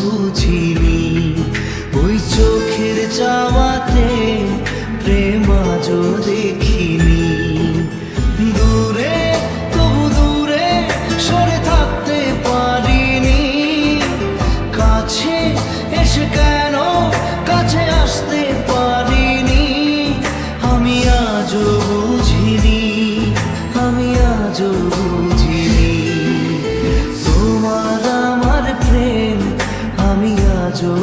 বুঝিনি। ওই চোখের চাওয়াতে প্রেম আজও দেখিনি। দূরে তবু দূরে সরে থাকতে পারিনি। কাছে এসে কেন কাছে আসতে পারিনি। আমি আজও বুঝিনি, আমি আজও বুঝিনি। তোমার আমার প্রেম আমি আজও